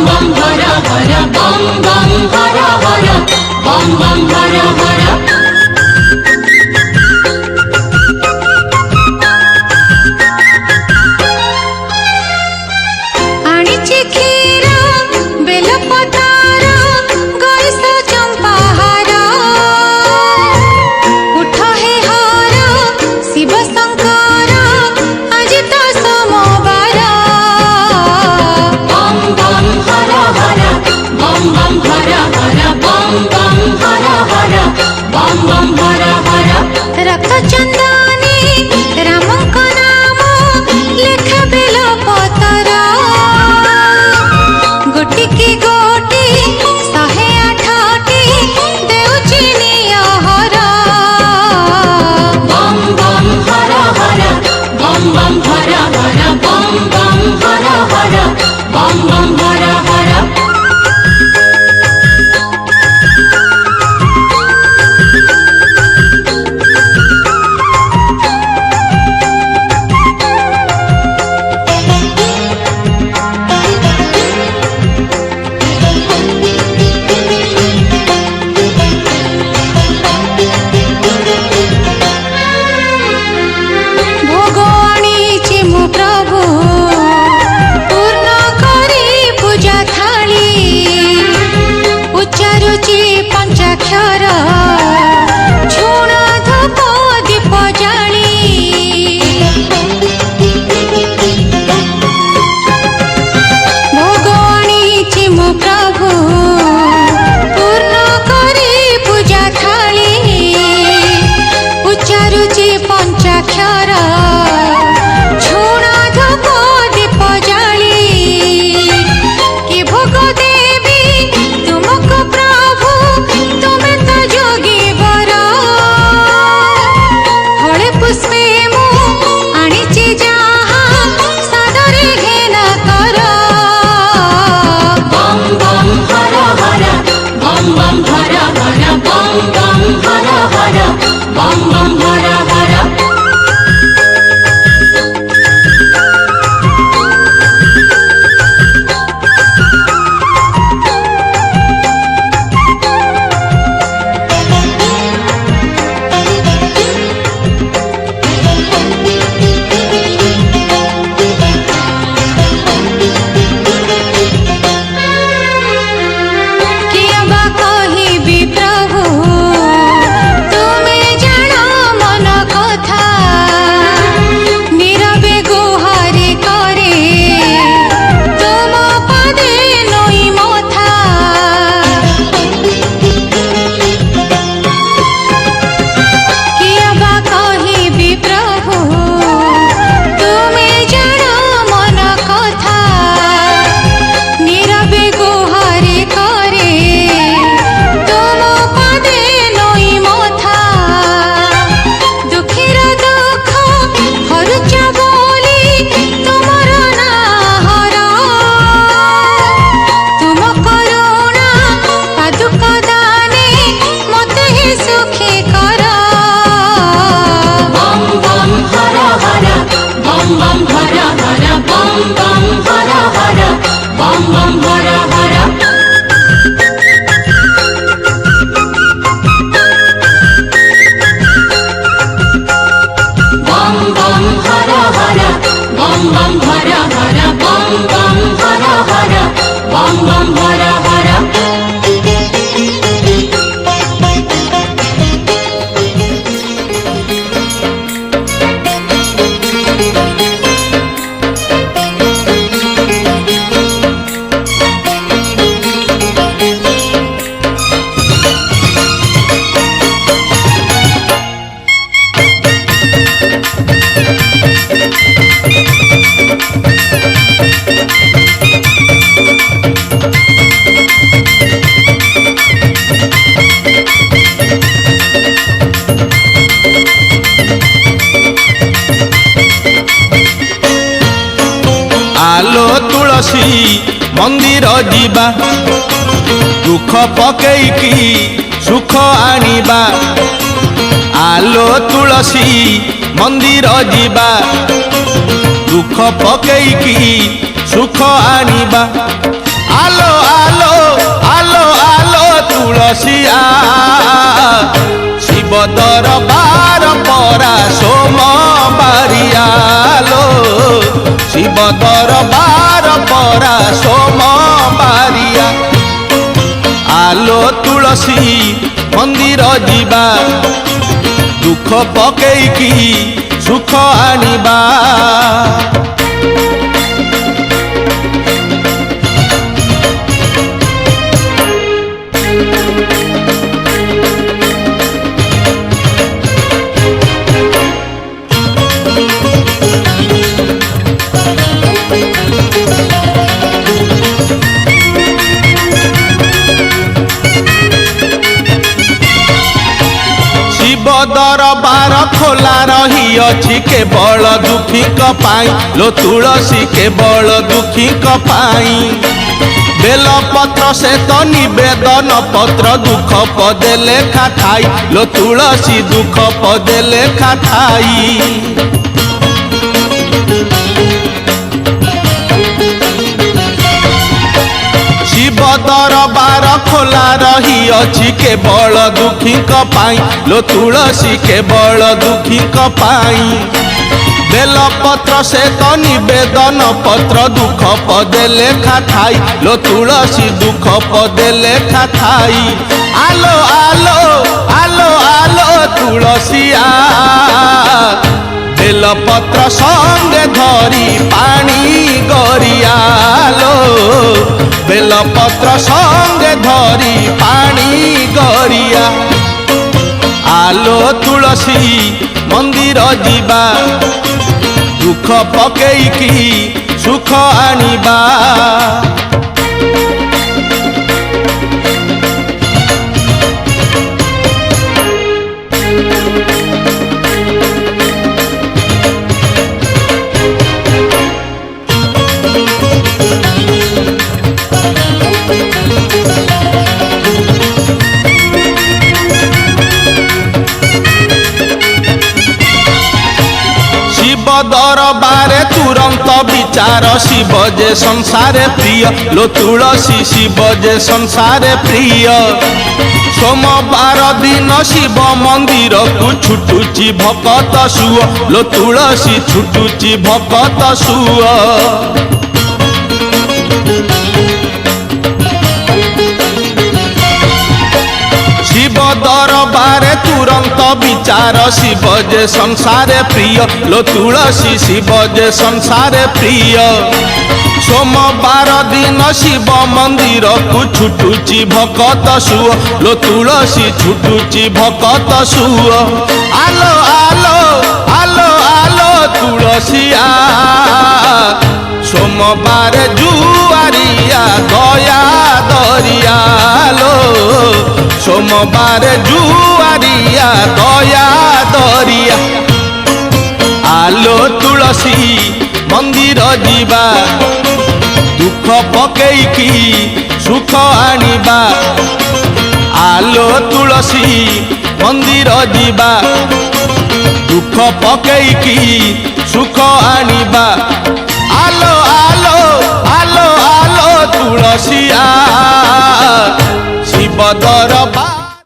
bam hara hara bam bam hara hara bam bam hara hara रक्त चंदनी रामक नाम लेख बेल पतर गोटी की गोटी 108टी देउची निहर bam bam hara hara bam bam hara hara bam bam hara hara bam bam hara hara पंचाक्षर झुण धूप दीप जाली भोग आनीची मो प्रभु पूर्ण करी पूजा थाली उच्चारुची पंचाक्षर झुण धूप दीप जाली कि भोग देवी तुमको प्रभु तुमे तो जोगी बर फले पुष्पे मु आनीची जहा सादरे घेना कर bam bam hara hara bam bam hara hara bam bam hara hara bam bam hara hara किया बा कहिबी प्रभु तुमे जान मन कथा नीरवे गुहारी करे तुम पदे नई मथा किया बा कहिबी प्रभु तुमे जान मन कथा नीरवे गुहारी करे तुम पदे नई मथा दुखीर दुख हरुच बोली तुमर नाहर तुम करुणा पादुक दाने मते ही सुखी कर bam bam hara hara bam bam hara hara bam bam hara hara bam bam hara hara bam bam hara hara bam bam hara hara bam bam hara hara bam bam hara hara आलो तुलसी मंदिर जीवा दुख पकेइकी सुख आनिबा आलो तुलसी मंदिर जीवा दुख पकेइकी सुख आनिबा আলো আলো আলো আলো তুলসিয়া শিব দরবার পরা সোমবারিয়ালো শিব দরবার পরা সোমবারিয়া আলো তুলসী মন্দির ଯିବା দুঃখ পকেইকি সুখ আনিবা दरबार खोला रही अछि केवल दुखी पाई लो तुलसी केवल दुखी पाई बेल पत्र से तो निवेदन पत्र दुख पदे लेखा थाई लो तुलसी दुख पदे लेखा थाई शिव दरबार खोला रही अछि केवल दुखी पाई लो तुलसी केवल दुखी पाई बेल पत्र से तो निवेदन पत्र दुख पदे लेखा थाई लो तुलसी दुख पदे लेखा थाई आलो आलो आलो आलो तुलसिया बेल पत्र संगे धरी पानी गरियालो बेल पत्र संगे धरी पानी गरिया आलो तुलसी मंदिर ଯିବା दुख पकेइकी सुख आनिबा दरबारे तुरंत विचार शिव जे संसारे प्रिय लो तुलसी शिव जे संसारे प्रिय सोमवार दिन शिव मंदिर को छुटुची भकत सुअ लो तुलसी छुटुची भकत सुअ शिव दरबारे तुरंत विचार शिव जे संसारे प्रिय लो तुलसी शिव जे संसारे प्रिय सोमवार दिन शिव मंदिर को छुटुची भकत सुअ लो तुलसी छुटुची भकत सुअ आलो आलो आलो आलो तुलसिया सोमवार जुआरिया दया दरियालो सोमवार जुआरिया दया दरिया आलो तुलसी मंदिर ଯିବା दुख पकेइकी सुख आनिबा आलो तुलसी मंदिर ଯିବା दुख पकेइकी सुख आनिबा आलो आलो आलो आलो तुलसिया शिव दरबार